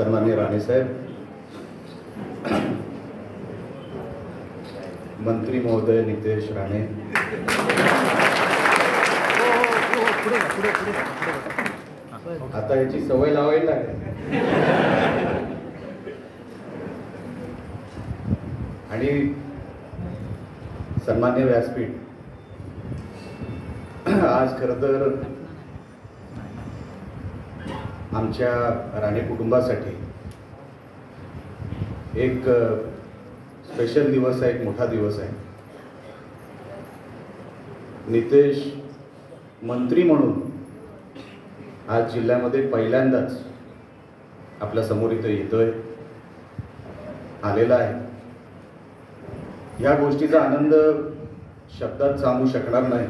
सन्माननीय राणे साहेब, मंत्री महोदय नितेश राणे, आता याची सवय लावायला आहे, आणि सन्माननीय व्यासपीठ, आज खरं तर आमच्या राणे कुटुंबासाठी एक स्पेशल दिवस आहे, एक मोठा दिवस आहे. नितेश मंत्री म्हणून आज जिल्ह्यामध्ये पहिल्यांदाच आपल्या समोर इथं येतोय, आलेला आहे. या गोष्टीचा आनंद शब्दात सांगू शकणार नाही,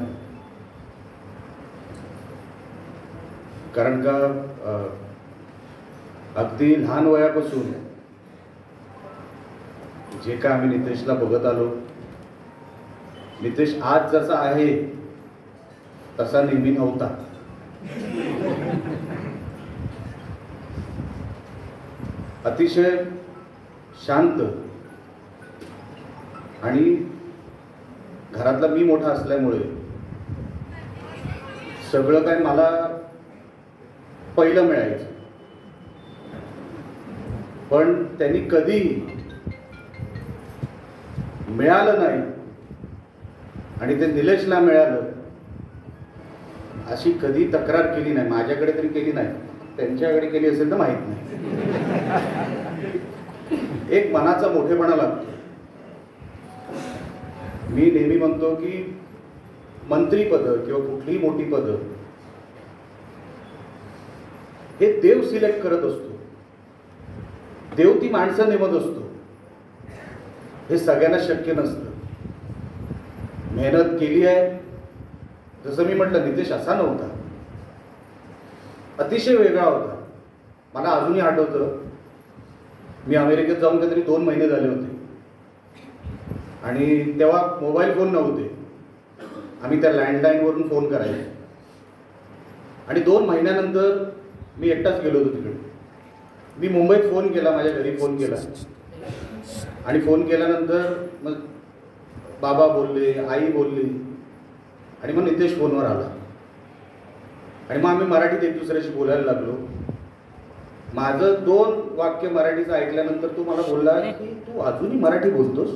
कारण का अगदी लहान वयापासून जे काय आम्ही नितेशला बघत आलो, नितेश आज जसा आहे तसा नेहमी नव्हता. अतिशय शांत, आणि घरातला मी मोठा असल्यामुळे सगळं काय मला पहिलं मिळायचं. पण त्यांनी कधी मिळालं नाही आणि ते निलेशला मिळालं अशी कधी तक्रार केली नाही. माझ्याकडे तरी केली नाही, त्यांच्याकडे केली असेल तर माहित नाही. एक मनाचा मोठेपणा लागतो. मी नेहमी म्हणतो की मंत्रीपद किंवा कुठलीही मोठी पद हे देव सिलेक्ट करत असतो, देव ती माणसं नेमत असतो. हे सगळ्यांना शक्य नसतं. मेहनत केली आहे. जसं मी म्हटलं, नितेश असा नव्हता, अतिशय वेगळा होता. मला अजूनही आठवतं, मी अमेरिकेत जाऊन काहीतरी 2 महिने झाले होते, आणि तेव्हा मोबाईल फोन नव्हते. आम्ही त्या लँडलाईनवरून फोन करायचो, आणि 2 महिन्यानंतर मी एकटाच गेलो होतो तिकडे. मी मुंबईत फोन केला, माझ्या घरी फोन केला, आणि फोन केल्यानंतर मग बाबा बोलले, आई बोलली, आणि मग नितेश फोनवर आला, आणि मग आम्ही मराठीत एक दुसऱ्याशी बोलायला लागलो. माझं 2 वाक्य मराठीचं ऐकल्यानंतर तू मला बोलला की तू अजूनही मराठी बोलतोस.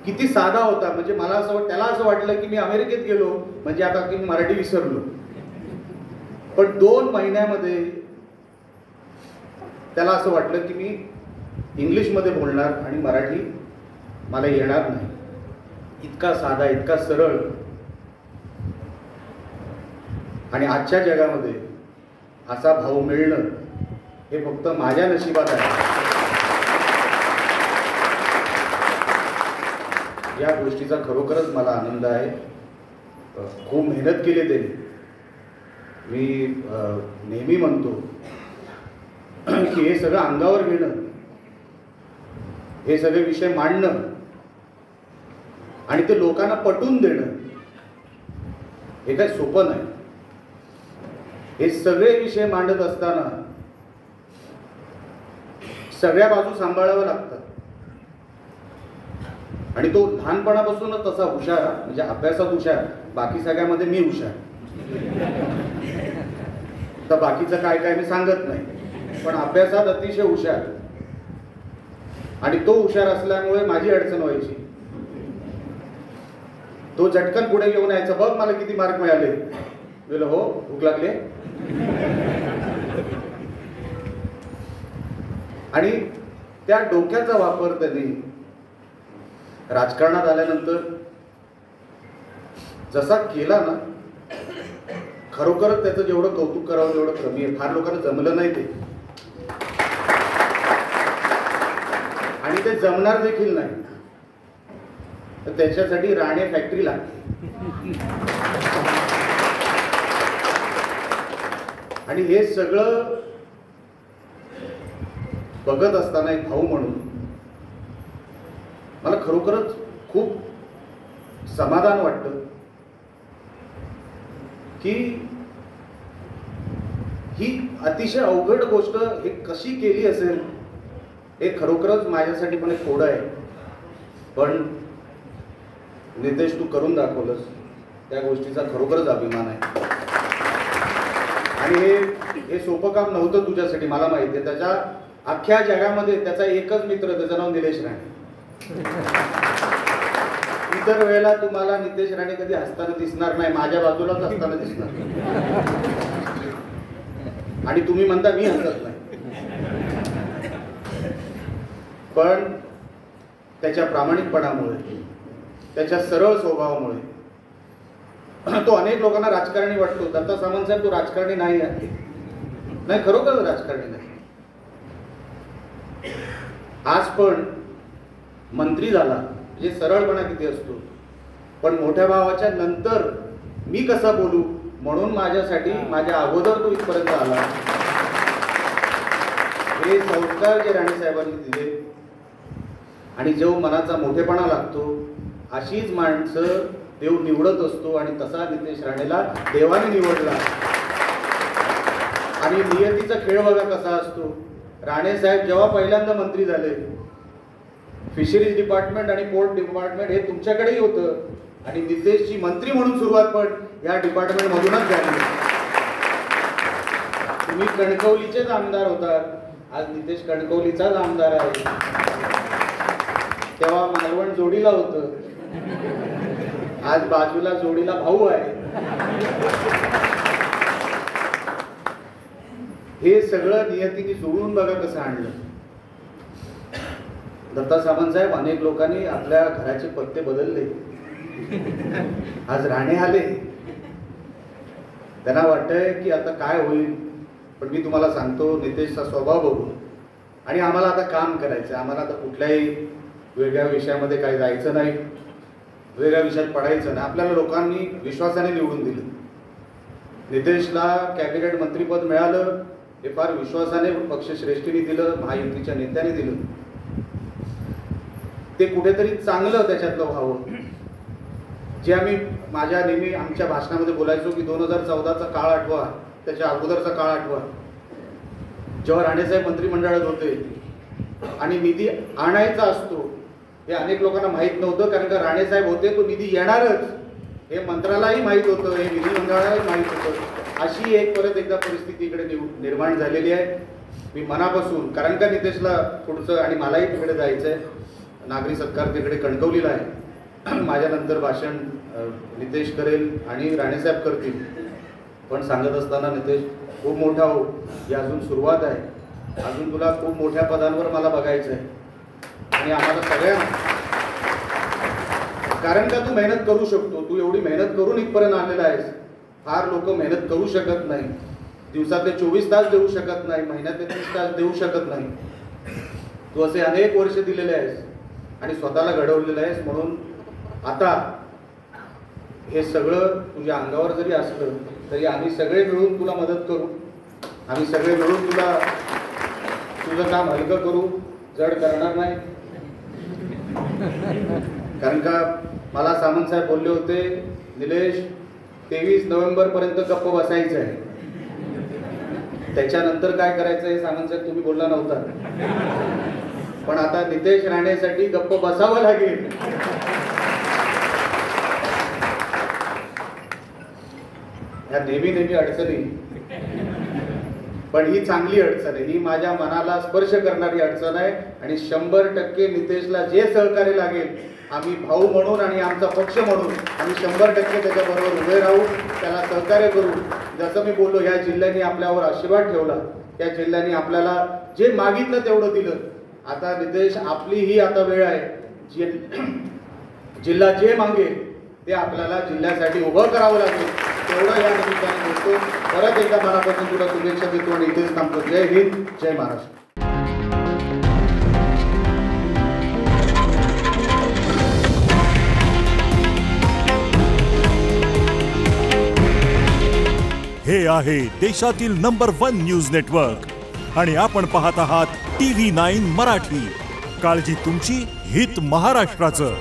किती साधा होता. म्हणजे मला असं, त्याला असं वाटलं की मी अमेरिकेत गेलो म्हणजे आता की मी मराठी विसरलो. पण 2 महिन्यामध्ये त्याला असं वाटलं की मी इंग्लिशमध्ये बोलणार आणि मराठी मला येणार नाही. इतका साधा, इतका सरळ. आणि आजच्या जगामध्ये असा भाऊ मिळणं हे फक्त माझ्या नशिबात आहे. या गोष्टीचा खरोखरच मला आनंद आहे. खूप मेहनत केली त्यांनी. मी नेहमी म्हणतो की हे सगळं अंगावर घेणं, हे सगळे विषय मांडणं आणि ते लोकांना पटवून देणं हे काय सोपं नाही. हे सगळे विषय मांडत असताना सगळ्या बाजू सांभाळाव्या लागतात. आणि तो लहानपणापासूनच तसा हुशार, म्हणजे अभ्यासात हुशार, बाकी सगळ्यामध्ये मी हुशार. तर बाकीचं काय काय मी सांगत नाही, पण अभ्यासात अतिशय हुशार. आणि तो हुशार असल्यामुळे माझी अडचण व्हायची. तो झटकन पुढे घेऊन यायचा, बघ मला किती मार्क मिळाले. बोललो हो, भूक लागले. आणि त्या डोक्याचा वापर त्यांनी राजकारणात आल्यानंतर जसा केला ना, खरोखरच त्याचं जेवढं कौतुक करावं तेवढं कमी आहे. फार लोकांना जमलं नाही ते, आणि ते जमणार देखील नाही. तर त्याच्यासाठी राणे फॅक्टरी लागते. आणि हे सगळं बघत असताना एक भाऊ म्हणून मला खरोखरच खूप समाधान वाटतं की ही अतिशय अवघड गोष्ट हे कशी केली असेल हे खरोखरच माझ्यासाठी पण एक कोडं आहे. पण नितेश, तू करून दाखवलंस, त्या गोष्टीचा खरोखरच अभिमान आहे. आणि हे सोपं काम नव्हतं तुझ्यासाठी, मला माहिती आहे. त्याच्या अख्ख्या जगामध्ये त्याचा एकच मित्र, त्याचं नाव निलेश राणे. इतर वेळेला तुम्हाला नितेश राणे कधी हसताना दिसणार नाही, माझ्या बाजूलाच हसताना दिसणार. आणि तुम्ही म्हणता मी हसत नाही, पण त्याच्या प्रामाणिकपणामुळे, त्याच्या सरळ स्वभावामुळे तो अनेक लोकांना राजकारणी वाटतो. दत्ता सामंत साहेब, तो राजकारणी नाही आहे. नाही, खरोखर राजकारणी नाही. आज पण मंत्री झाला म्हणजे सरळपणा किती असतो. पण मोठ्या भावाच्या नंतर मी कसा बोलू म्हणून माझ्यासाठी माझ्या अगोदर तो इथपर्यंत आला. हे संस्कार जे राणे साहेबांनी दिले आणि जो मनाचा मोठेपणा लागतो, अशीच माणसं देव निवडत असतो. आणि तसा नितेश राणेला देवाने निवडला. आणि नियतीचा खेळ बघा कसा असतो. राणे साहेब जेव्हा पहिल्यांदा मंत्री झाले, फिशरीज डिपार्टमेंट आणि पोर्ट डिपार्टमेंट हे तुमच्याकडेही होतं. आणि नितेशची मंत्री म्हणून सुरुवात पण या डिपार्टमेंट मधूनच झाली. तुम्ही कणकवलीचेच आमदार होतात, आज नितेश कणकवलीचाच आमदार आहे. तेव्हा मालवण जोडीला होतं, आज बाजूला जोडीला भाऊ आहे. हे सगळं नियतीने जुळून बघा कसं आणलं. दत्ता सामंत साहेब, अनेक लोकांनी आपल्या घराचे पत्ते बदलले. आज राणे आले, त्यांना वाटतंय की आता काय होईल. पण मी तुम्हाला सांगतो, नितेशचा स्वभाव बघून आणि आम्हाला आता काम करायचं, आम्हाला आता कुठल्याही वेगळ्या विषयामध्ये काही जायचं नाही, वेगळ्या विषयात पडायचं नाही. आपल्याला लोकांनी विश्वासाने निवडून दिलं. नितेशला कॅबिनेट मंत्रीपद मिळालं, हे फार विश्वासाने पक्षश्रेष्ठींनी दिलं, महायुतीच्या नेत्याने दिलं. ते कुठेतरी चांगलं त्याच्यातलं व्हावं. जे आम्ही माझ्या नेहमी आमच्या भाषणामध्ये बोलायचो की 2014चा काळ आठवा, त्याच्या अगोदरचा काळ आठवा, जेव्हा राणेसाहेब मंत्रिमंडळात होते आणि निधी आणायचा असतो हे अनेक लोकांना माहीत नव्हतं. कारण का राणेसाहेब होते तो निधी येणारच हे मंत्र्यालाही माहीत होतं, हे विधिमंडळालाही माहीत होतं. अशी एक परत एकदा परिस्थिती इकडे निर्माण झालेली आहे. मी मनापासून, कारण का नितेशला पुढचं आणि मलाही तिकडे जायचं आहे, नागरी सत्कार तिकडे कणकवलीला आहे. माझ्यानंतर भाषण नितेश करेल आणि राणेसाहेब करतील. पण सांगत असताना, नितेश खूप मोठा हो, ही अजून सुरुवात आहे. अजून तुला खूप मोठ्या पदांवर मला बघायचं आहे. आणि आम्हाला सगळ्यांना, कारण का तू मेहनत करू शकतो, तू एवढी मेहनत करून इथपर्यंत आलेला आहेस. फार लोक मेहनत करू शकत नाही, दिवसातले 24 तास देऊ शकत नाही, महिन्यातले 30 तास देऊ शकत नाही. तू असे अनेक वर्ष दिलेले आहेस आणि स्वतःला घडवलेलं आहेस. म्हणून आता हे सगळं तुझ्या अंगावर जरी असलं तरी आम्ही सगळे मिळून तुला मदत करू. आम्ही सगळे मिळून तुझं काम हलकं करू, जड करणार नाही. कारण का मला सामंत साहेब बोलले होते, निलेश 23 नोव्हेंबरपर्यंत गप्प बसायचं आहे, त्याच्यानंतर काय करायचं हे सामंत साहेब तुम्ही बोलला नव्हता. पण आता नितेश राणेसाठी गप्प बसावं लागेल. ह्या नेहमी अडचणी, पण ही चांगली अडचण आहे, ही माझ्या मनाला स्पर्श करणारी अडचण आहे. आणि 100% नितेशला जे सहकार्य लागेल, आम्ही भाऊ म्हणून आणि आमचा पक्ष म्हणून आम्ही 100% त्याच्याबरोबर उभे राहू, त्याला सहकार्य करू. जसं मी बोललो, या जिल्ह्याने आपल्यावर आशीर्वाद ठेवला, त्या जिल्ह्याने आपल्याला जे मागितलं तेवढं दिलं. आता नितेश, आपली ही आता वेळ आहे, जिल्हा जे मागेल ते आपल्याला जिल्ह्यासाठी उभं करावं लागेल. तेवढं या निमित्ताने बोलतो. परत एकदा मनापासून तुला शुभेच्छा देतो आणि इथेच थांबतो. जय हिंद, जय महाराष्ट्र. हे आहे देशातील नंबर 1 न्यूज नेटवर्क आणि आपण पाहत आहात TV9 मराठी. काळजी तुमची, हित महाराष्ट्राचं.